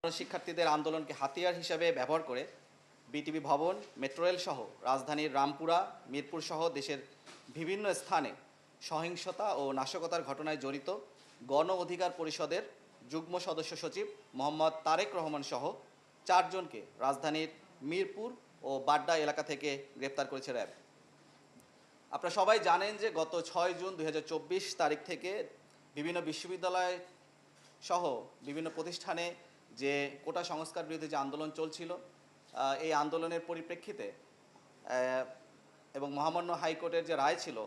শিক্ষার্থীদের আন্দোলনকে হাতিয়ার হিসেবে ব্যবহার করে বিটিবি ভবন, মেট্রো রেল সহ রাজধানীর রামপুরা, মিরপুর সহ দেশের বিভিন্ন স্থানে সহিংসতা ও নাশকতার ঘটনায় জড়িত গণ অধিকার পরিষদের যুগ্ম সদস্য সচিব মোহাম্মদ তারেক রহমান সহ 4 জনকে রাজধানীর মিরপুর ও বাড্ডা এলাকা থেকে গ্রেপ্তার করেছে র্যাব। আপনারা সবাই জানেন যে গত 6 জুন 2024 তারিখ থেকে বিভিন্ন বিশ্ববিদ্যালয় সহ বিভিন্ন প্রতিষ্ঠানে যে কোটা সংস্কার বিরোধী যে আন্দোলন চলছিল, এই আন্দোলনের পরিপ্রেক্ষিতে এবং মহামান্য হাইকোর্টের যে রায় ছিল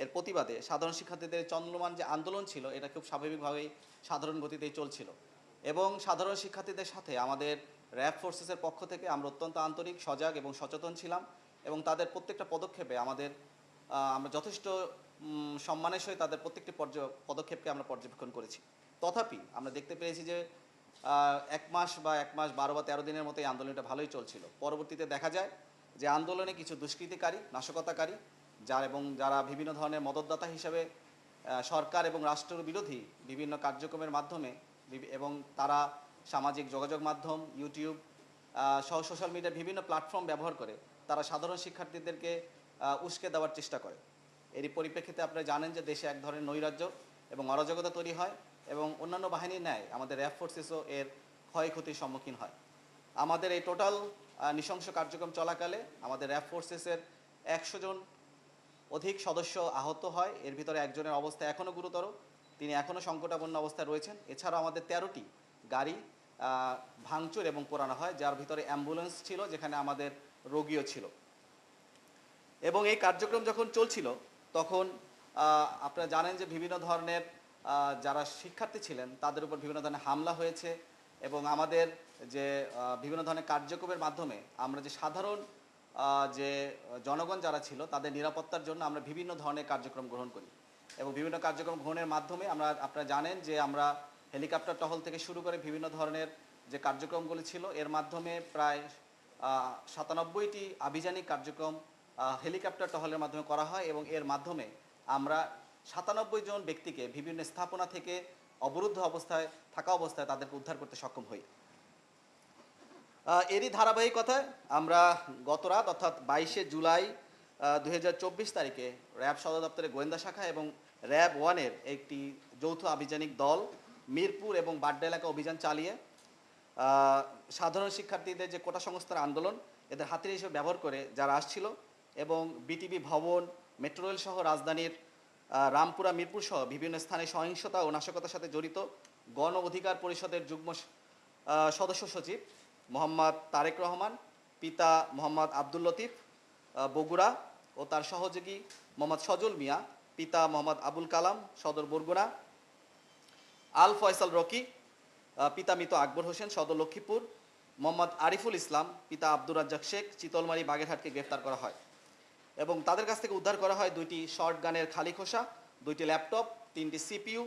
এর প্রতিবাদে সাধারণ শিক্ষার্থীদের চলমান যে আন্দোলন ছিল এটা খুব স্বাভাবিকভাবেই সাধারণ গতিতেই চলছিল। এবং সাধারণ শিক্ষার্থীদের সাথে আমাদের র্যাব ফোর্সেসের পক্ষ থেকে আমরা অত্যন্ত আন্তরিক, সজাগ এবং সচেতন ছিলাম এবং তাদের প্রত্যেকটা পদক্ষেপে আমরা যথেষ্ট সম্মানের সহিত তাদের প্রত্যেকটি পদক্ষেপকে আমরা পর্যবেক্ষণ করেছি। তথাপি আমরা দেখতে পেয়েছি যে 1 মাস বা 12 বা 13 দিনের মতো এই আন্দোলনটা ভালোই চলছিল। পরবর্তীতে দেখা যায় যে আন্দোলনে কিছু দুষ্কৃতিকারী, নাশকতাকারী যারা বিভিন্ন ধরনের মদতদাতা হিসেবে সরকার এবং রাষ্ট্র বিরোধী বিভিন্ন কার্যক্রমের মাধ্যমে এবং তারা সামাজিক যোগাযোগ মাধ্যম, ইউটিউব সহ সোশ্যাল মিডিয়ার বিভিন্ন প্ল্যাটফর্ম ব্যবহার করে তারা সাধারণ শিক্ষার্থীদেরকে উস্কে দেওয়ার চেষ্টা করে। এরই পরিপ্রেক্ষিতে আপনারা জানেন যে দেশে এক ধরনের নৈরাজ্য এবং অরাজকতা তৈরি হয় এবং অন্যান্য বাহিনীর ন্যায় আমাদের র্যাব ফোর্সেসও এর ক্ষয়ক্ষতির সম্মুখীন হয়। আমাদের এই টোটাল নৃশংস কার্যক্রম চলাকালে আমাদের র্যাব ফোর্সেসের 100 জন অধিক সদস্য আহত হয়। এর ভিতরে একজনের অবস্থা এখনও গুরুতর, তিনি এখনও সংকটাপন্ন অবস্থায় রয়েছেন। এছাড়াও আমাদের 13টি গাড়ি ভাঙচুর এবং পোড়ানো হয়, যার ভিতরে অ্যাম্বুলেন্স ছিল, যেখানে আমাদের রোগীও ছিল। এবং এই কার্যক্রম যখন চলছিল তখন আপনারা জানেন যে বিভিন্ন ধরনের যারা শিক্ষার্থী ছিলেন তাদের উপর বিভিন্ন ধরনের হামলা হয়েছে এবং আমাদের যে বিভিন্ন ধরনের কার্যক্রমের মাধ্যমে আমরা যে সাধারণ যে জনগণ যারা ছিল তাদের নিরাপত্তার জন্য আমরা বিভিন্ন ধরনের কার্যক্রম গ্রহণ করি এবং বিভিন্ন কার্যক্রম গ্রহণের মাধ্যমে আপনারা জানেন যে আমরা হেলিকপ্টার টহল থেকে শুরু করে বিভিন্ন ধরনের যে কার্যক্রমগুলি ছিল এর মাধ্যমে প্রায় 97টি আভিযানিক কার্যক্রম হেলিকপ্টার টহলের মাধ্যমে করা হয় এবং এর মাধ্যমে আমরা 97 জন ব্যক্তিকে বিভিন্ন স্থাপনা থেকে অবরুদ্ধ অবস্থায় তাদেরকে উদ্ধার করতে সক্ষম হই। এরই ধারাবাহিকতায় আমরা গতরাত অর্থাৎ 22শে জুলাই 2024 তারিখে র্যাব সদর দপ্তরের গোয়েন্দা শাখা এবং র্যাব 1-এর একটি যৌথ আভিযানিক দল মিরপুর এবং বাড্ডা এলাকা অভিযান চালিয়ে সাধারণ শিক্ষার্থীদের যে কোটা সংস্কার আন্দোলন এদের হাতিয়ার হিসেবে ব্যবহার করে যারা আসছিল এবং বিটিবি ভবন, মেট্রো রেল সহ রাজধানীর রামপুরা, মিরপুর সহ বিভিন্ন স্থানে সহিংসতা ও নাশকতার সাথে জড়িত গণ অধিকার পরিষদের যুগ্ম সদস্য সচিব মোহাম্মদ তারেক রহমান, পিতা মোহাম্মদ আব্দুল লতিফ বগুড়া ও তার সহযোগী মোহাম্মদ সজল মিয়া, পিতা মোহাম্মদ আবুল কালাম সদর বরগুনা, আল ফয়সাল রকি, পিতা মৃত আকবর হোসেন সদর লক্ষ্মীপুর, মোহাম্মদ আরিফুল ইসলাম, পিতা আব্দুর রাজ্জাক শেখ চিতলমারি বাগেরহাটকে গ্রেফতার করা হয় এবং তাদের কাছ থেকে উদ্ধার করা হয় 2টি শর্ট গানের খালি খোসা, 2টি ল্যাপটপ, 3টি সিপিইউ,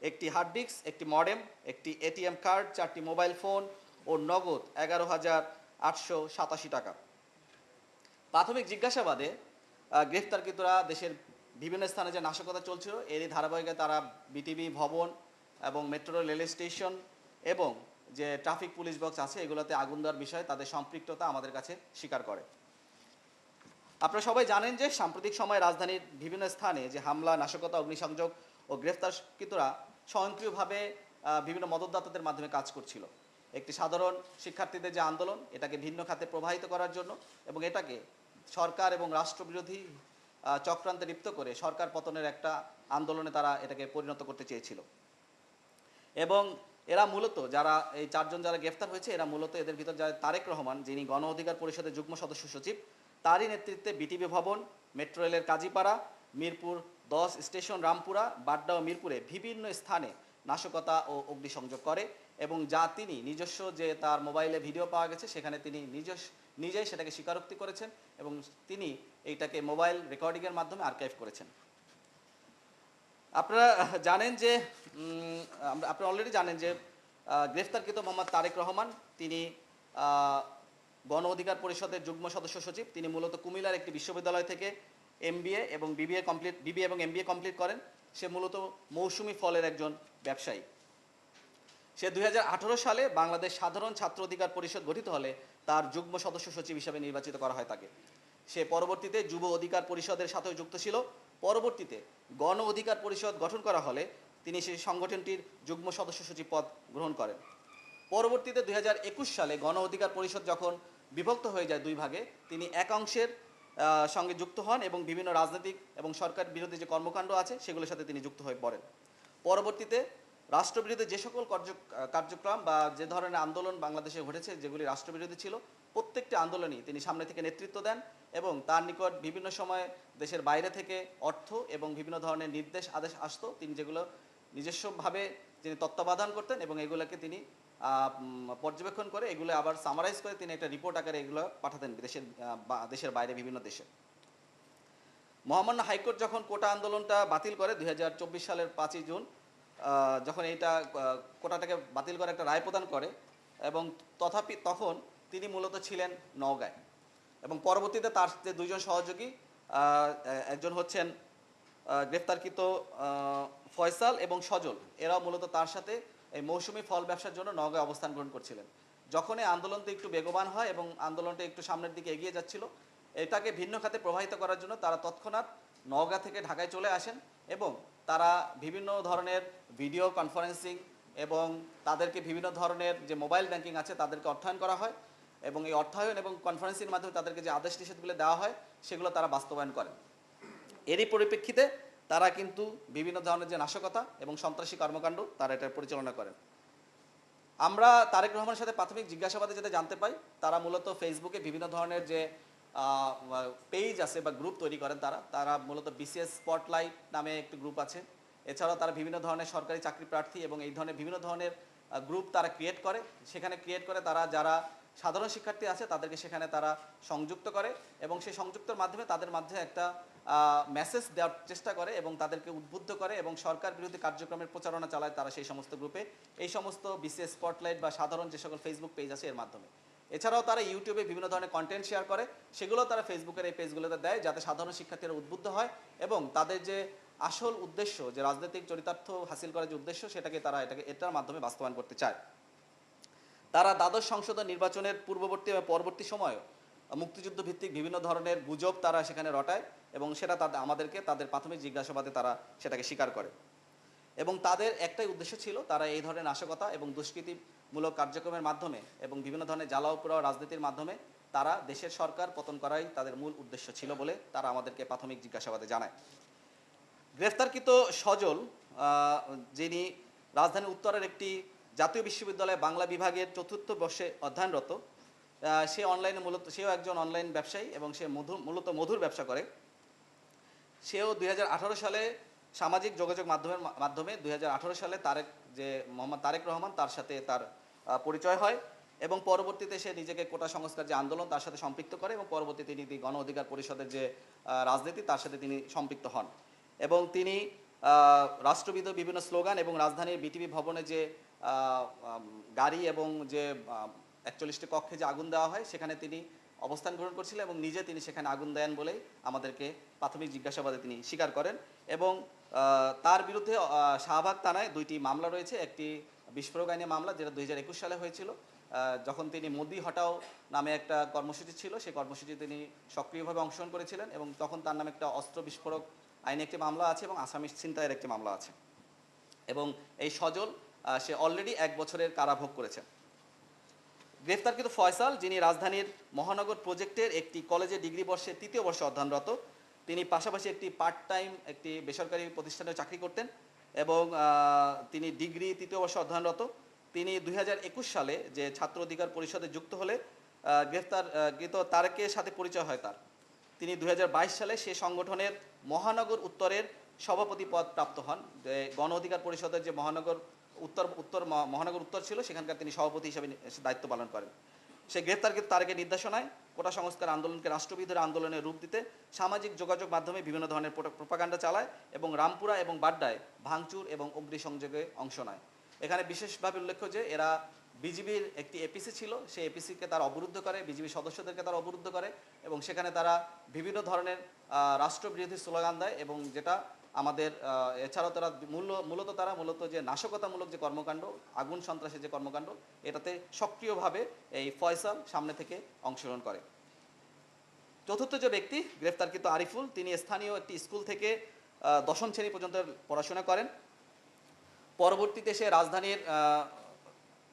একটি হার্ড ডিস্ক, একটি মডেম, একটি এটিএম কার্ড, 4টি মোবাইল ফোন ও নগদ 11,887 টাকা। প্রাথমিক জিজ্ঞাসাবাদে গ্রেফতারকৃতরা দেশের বিভিন্ন স্থানে যে নাশকতা চলছিল এরই ধারাবাহিকতায় তারা বিটিবি ভবন এবং মেট্রো রেল স্টেশন এবং যে ট্রাফিক পুলিশ বক্স আছে এগুলোতে আগুন দেওয়ার বিষয়ে তাদের সম্পৃক্ততা আমাদের কাছে স্বীকার করে। আপনারা সবাই জানেন যে সাম্প্রতিক সময়ে রাজধানীর বিভিন্ন স্থানে যে হামলা, নাশকতা, অগ্নিসংযোগ ও গ্রেফতারকৃতরা স্বয়ংক্রিয়ভাবে বিভিন্ন মদতদাতাদের মাধ্যমে কাজ করছিল। একটি সাধারণ শিক্ষার্থীদের যে আন্দোলন এটাকে ভিন্ন খাতে প্রবাহিত করার জন্য এবং এটাকে সরকার এবং রাষ্ট্রবিরোধী চক্রান্তে লিপ্ত করে সরকার পতনের একটা আন্দোলনে তারা এটাকে পরিণত করতে চেয়েছিল। এবং এরা মূলত যারা এই 4 জন যারা গ্রেফতার হয়েছে এরা মূলত এদের ভিতর যারা তারেক রহমান, যিনি গণ অধিকার পরিষদের যুগ্ম সদস্য সচিব, তারই নেতৃত্বে বিটিবি ভবন, মেট্রো রেলের কাজীপাড়া, মিরপুর 10 স্টেশন, রামপুরা, বাড্ডা ও মিরপুরে বিভিন্ন স্থানে নাশকতা ও অগ্নিসংযোগ করে এবং যা তিনি নিজস্ব যে তার মোবাইলে ভিডিও পাওয়া গেছে সেখানে তিনি নিজেই সেটাকে স্বীকারোক্তি করেছেন এবং তিনি এইটাকে মোবাইল রেকর্ডিংয়ের মাধ্যমে আর্কাইভ করেছেন। আপনারা অলরেডি জানেন যে গ্রেফতারকৃত মোহাম্মদ তারেক রহমান তিনি গণ অধিকার পরিষদের যুগ্ম সদস্য সচিব। তিনি মূলত কুমিল্লার একটি বিশ্ববিদ্যালয় থেকে এমবিএ এবং বিবিএ এবং এমবিএ কমপ্লিট করেন। সে মূলত মৌসুমি ফলের একজন ব্যবসায়ী সে 2018 সালে বাংলাদেশ সাধারণ ছাত্র অধিকার পরিষদ গঠিত হলে তার যুগ্ম সদস্য সচিব হিসাবে নির্বাচিত করা হয় তাকে। সে পরবর্তীতে যুব অধিকার পরিষদের সাথেও যুক্ত ছিল। পরবর্তীতে গণ অধিকার পরিষদ গঠন করা হলে তিনি সেই সংগঠনটির যুগ্ম সদস্য সচিব পদ গ্রহণ করেন। পরবর্তীতে 2021 সালে গণ অধিকার পরিষদ যখন বিভক্ত হয়ে যায় দুই ভাগে, তিনি এক অংশের সঙ্গে যুক্ত হন এবং বিভিন্ন রাজনৈতিক এবং সরকার বিরোধী যে কর্মকাণ্ড আছে সেগুলোর সাথে তিনি যুক্ত হয়ে পড়েন। পরবর্তীতে রাষ্ট্রবিরোধী যে সকল কার্যক্রম বা যে ধরনের আন্দোলন বাংলাদেশে ঘটেছে যেগুলি রাষ্ট্রবিরোধী ছিল, প্রত্যেকটি আন্দোলনই তিনি সামনে থেকে নেতৃত্ব দেন এবং তার নিকট বিভিন্ন সময় দেশের বাইরে থেকে অর্থ এবং বিভিন্ন ধরনের নির্দেশ আদেশ আসতো, তিনি যেগুলো নিজস্বভাবে তিনি তত্ত্বাবধান করতেন এবং এগুলোকে তিনি পর্যবেক্ষণ করে এগুলো আবার সামারাইজ করে তিনি একটা রিপোর্ট আকারে এগুলো পাঠাতেন দেশের বাইরে বিভিন্ন দেশে। মহামান্য হাইকোর্ট যখন কোটা আন্দোলনটা বাতিল করে 2024 সালের 5ই জুন, যখন এইটা কোটাটাকে বাতিল করে একটা রায় প্রদান করে, এবং তথাপি তখন তিনি মূলত ছিলেন নওগাঁয় এবং পরবর্তীতে তার যে দুইজন সহযোগী, একজন হচ্ছেন গ্রেফতারকৃত ফয়সাল এবং সজল, এরাও মূলত তার সাথে এই মৌসুমি ফল ব্যবসার জন্য নওগাঁয় অবস্থান গ্রহণ করছিলেন। যখন এই আন্দোলনটা একটু বেগবান হয় এবং আন্দোলনটা একটু সামনের দিকে এগিয়ে যাচ্ছিল, এটাকে ভিন্ন খাতে প্রবাহিত করার জন্য তারা তৎক্ষণাৎ নওগাঁ থেকে ঢাকায় চলে আসেন এবং তারা বিভিন্ন ধরনের ভিডিও কনফারেন্সিং এবং তাদেরকে বিভিন্ন ধরনের যে মোবাইল ব্যাংকিং আছে তাদেরকে অর্থায়ন করা হয় এবং এই অর্থায়ন এবং কনফারেন্সিংয়ের মাধ্যমে তাদেরকে যে আদেশ নিষেধগুলো দেওয়া হয় সেগুলো তারা বাস্তবায়ন করেন। এরই পরিপ্রেক্ষিতে তারা কিন্তু বিভিন্ন ধরনের যে নাশকতা এবং সন্ত্রাসী কর্মকাণ্ড তারা এটার পরিচালনা করেন। আমরা তারেক রহমানের সাথে প্রাথমিক জিজ্ঞাসাবাদে যেটা জানতে পাই, তারা মূলত ফেসবুকে বিভিন্ন ধরনের যে পেজ আছে বা গ্রুপ তৈরি করেন, তারা মূলত বিসিএস স্পটলাইট নামে একটি গ্রুপ আছে। এছাড়াও তারা বিভিন্ন ধরনের সরকারি চাকরি প্রার্থী এবং এই ধরনের বিভিন্ন ধরনের গ্রুপ তারা ক্রিয়েট করে। সেখানে ক্রিয়েট করে তারা যারা সাধারণ শিক্ষার্থী আছে তাদেরকে সেখানে তারা সংযুক্ত করে এবং সেই সংযুক্তের মাধ্যমে তাদের মাঝে একটা মেসেজ দেওয়ার চেষ্টা করে এবং তাদেরকে উদ্বুদ্ধ করে এবং সরকার বিরোধী কার্যক্রমের প্রচারণা চালায় তারা সেই সমস্ত গ্রুপে, এই সমস্ত বিসিএস স্পটলাইট বা সাধারণ যে সকল ফেসবুক পেজ আছে এর মাধ্যমে। এছাড়াও তারা ইউটিউবে বিভিন্ন ধরনের কন্টেন্ট শেয়ার করে, সেগুলো তারা ফেসবুকের এই পেজগুলোতে দেয় যাতে সাধারণ শিক্ষার্থীরা উদ্বুদ্ধ হয় এবং তাদের যে আসল উদ্দেশ্য, যে রাজনৈতিক চরিতার্থ হাসিল করার যে উদ্দেশ্য, এটার মাধ্যমে বাস্তবায়ন করতে চায়। তারা দ্বাদশ সংসদ নির্বাচনের পূর্ববর্তী এবং পরবর্তী সময়ে মুক্তিযুদ্ধ ভিত্তিক বিভিন্ন ধরনের গুজব তারা সেখানে রটায় এবং সেটা আমাদেরকে তাদের প্রাথমিক জিজ্ঞাসাবাদে তারা সেটাকে স্বীকার করে এবং তাদের একটাই উদ্দেশ্য ছিল, তারা এই ধরনের নাশকতা এবং দুষ্কৃতিমূলক কার্যক্রমের মাধ্যমে এবং বিভিন্ন ধরনের জ্বালাও পোড়াও রাজনীতির মাধ্যমে তারা দেশের সরকার পতন করাই তাদের মূল উদ্দেশ্য ছিল বলে তারা আমাদেরকে প্রাথমিক জিজ্ঞাসাবাদে জানায়। গ্রেফতারকৃত সজল, যিনি রাজধানী উত্তরের একটি জাতীয় বিশ্ববিদ্যালয়ে বাংলা বিভাগের 4র্থ বর্ষে অধ্যয়নরত, সে অনলাইনে সেও একজন অনলাইন ব্যবসায়ী এবং সে মূলত মধুর ব্যবসা করে। সেও 2018 সালে সামাজিক যোগাযোগ মাধ্যমে 2018 সালে মোহাম্মদ তারেক রহমান তার সাথে তার পরিচয় হয় এবং পরবর্তীতে সে নিজেকে কোটা সংস্কার যে আন্দোলন তার সাথে সম্পৃক্ত করে এবং পরবর্তীতে তিনি গণ অধিকার পরিষদের যে রাজনীতি তার সাথে তিনি সম্পৃক্ত হন এবং তিনি রাষ্ট্রবিরোধী বিভিন্ন স্লোগান এবং রাজধানীর বিটিভি ভবনে যে গাড়ি এবং যে 41টি কক্ষে যে আগুন দেওয়া হয় সেখানে তিনি অবস্থান গ্রহণ করছিলেন এবং নিজে তিনি সেখানে আগুন দেন বলেই আমাদেরকে প্রাথমিক জিজ্ঞাসাবাদে তিনি স্বীকার করেন এবং তার বিরুদ্ধে শাহবাগ থানায় 2টি মামলা রয়েছে। একটি বিস্ফোরক আইনে মামলা, যেটা 2021 সালে হয়েছিল, যখন তিনি মোদি হটাও নামে একটা কর্মসূচি ছিল, সেই কর্মসূচি তিনি সক্রিয়ভাবে অংশগ্রহণ করেছিলেন এবং তখন তার নামে একটা অস্ত্র বিস্ফোরক আইনে একটি মামলা আছে এবং আসামি ছিনতাইয়ের একটি মামলা আছে এবং এই সজল সে অলরেডি 1 বছরের কারাভোগ করেছেন। গ্রেফতারকৃত ফয়সাল, যিনি রাজধানীর মহানগর প্রজেক্টের একটি কলেজে ডিগ্রি বর্ষের 3য় বর্ষে অধ্যয়নরত, তিনি পাশাপাশি একটি পার্ট টাইম একটি বেসরকারি প্রতিষ্ঠানে চাকরি করতেন এবং তিনি ডিগ্রি 3য় বর্ষে অধ্যয়নরত। তিনি 2021 সালে যে ছাত্র অধিকার পরিষদে যুক্ত হলে গ্রেফতারকৃত তারেকের সাথে পরিচয় হয় তার। তিনি 2022 সালে সে সংগঠনের মহানগর উত্তরের সভাপতি পদ প্রাপ্ত হন। গণ অধিকার পরিষদের যে মহানগর উত্তর ছিল সেখানকার তিনি সভাপতি হিসেবে দায়িত্ব পালন করেন। সে গ্রেফতারকৃত তারেকের নির্দেশনায় কোটা সংস্কার আন্দোলনকে রাষ্ট্রবিরোধী আন্দোলনের রূপ দিতে সামাজিক যোগাযোগ মাধ্যমে বিভিন্ন ধরনের প্রোপাগান্ডা চালায় এবং রামপুরা এবং বাড্ডায় ভাঙচুর এবং অগ্নিসংযোগে অংশ নেয়। এখানে বিশেষভাবে উল্লেখ্য যে এরা বিজিবির একটি এপিসি ছিল, সেই এপিসিকে তারা অবরুদ্ধ করে, বিজিবির সদস্যদেরকে তারা অবরুদ্ধ করে এবং সেখানে তারা বিভিন্ন ধরনের রাষ্ট্রবিরোধী স্লোগান দেয় এবং যেটা আমাদের এছাড়াও তারা মূলত যে নাশকতামূলক যে কর্মকাণ্ড, আগুন সন্ত্রাসের যে কর্মকাণ্ড, এটাতে সক্রিয়ভাবে এই ফয়সাল সামনে থেকে অংশগ্রহণ করে। চতুর্থ যে ব্যক্তি গ্রেফতারকৃত আরিফুল, তিনি স্থানীয় একটি স্কুল থেকে দশম শ্রেণী পর্যন্ত পড়াশোনা করেন। পরবর্তীতে সে রাজধানীর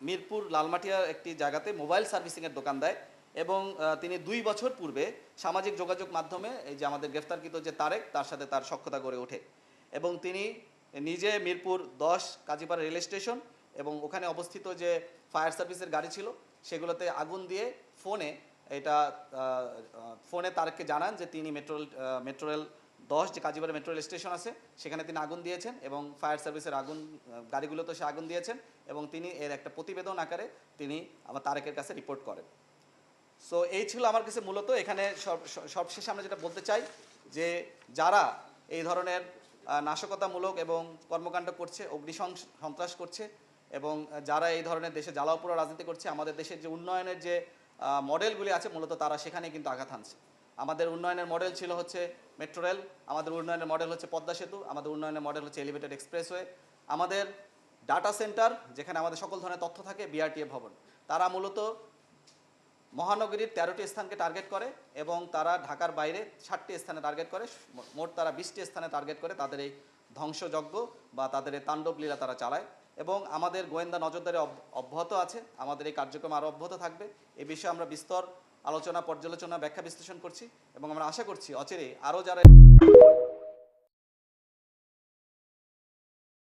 মিরপুর লালমাটিয়ার একটি জায়গাতে মোবাইল সার্ভিসিংয়ের দোকান দেয় এবং তিনি 2 বছর পূর্বে সামাজিক যোগাযোগ মাধ্যমে এই যে আমাদের গ্রেফতারকৃত যে তারেক, তার সাথে তার সখ্যতা গড়ে ওঠে এবং তিনি নিজে মিরপুর 10 কাজীপাড়া রেল স্টেশন এবং ওখানে অবস্থিত যে ফায়ার সার্ভিসের গাড়ি ছিল সেগুলোতে আগুন দিয়ে ফোনে তারেককে জানান যে তিনি মেট্রো রেল 10 যে কাজীপাড়া মেট্রো রেল স্টেশন আছে সেখানে তিনি আগুন দিয়েছেন এবং ফায়ার সার্ভিসের গাড়িগুলোতে সে আগুন দিয়েছেন এবং তিনি এর একটা প্রতিবেদন আকারে তিনি আমার তারেকের কাছে রিপোর্ট করেন। সো এই ছিল আমার কাছে মূলত। এখানে সবশেষে আমরা যেটা বলতে চাই যে যারা এই ধরনের নাশকতামূলক এবং কর্মকাণ্ড করছে, সন্ত্রাস করছে এবং যারা এই ধরনের দেশে জ্বালাও পোড়াও রাজনীতি করছে, আমাদের দেশের যে উন্নয়নের যে মডেলগুলি আছে মূলত তারা সেখানে কিন্তু আঘাত হানছে। আমাদের উন্নয়নের মডেল ছিল হচ্ছে মেট্রো রেল, আমাদের উন্নয়নের মডেল হচ্ছে পদ্মা সেতু, আমাদের উন্নয়নের মডেল হচ্ছে এলিভেটেড এক্সপ্রেসওয়ে, আমাদের ডাটা সেন্টার যেখানে আমাদের সকল ধরনের তথ্য থাকে, বিআরটিএ ভবন। তারা মূলত মহানগরীর 13টি স্থানকে টার্গেট করে এবং তারা ঢাকার বাইরে 60টি স্থানে টার্গেট করে, মোট তারা 20টি স্থানে টার্গেট করে তাদের এই ধ্বংসযজ্ঞ বা তাদের এই তাণ্ডব লীলা তারা চালায় এবং আমাদের গোয়েন্দা নজরদারি অব্যাহত আছে। আমাদের এই কার্যক্রম আরও অব্যাহত থাকবে। এ বিষয়ে আমরা বিস্তর আলোচনা, পর্যালোচনা, ব্যাখ্যা বিশ্লেষণ করছি এবং আমরা আশা করছি অচিরেই আরও যারা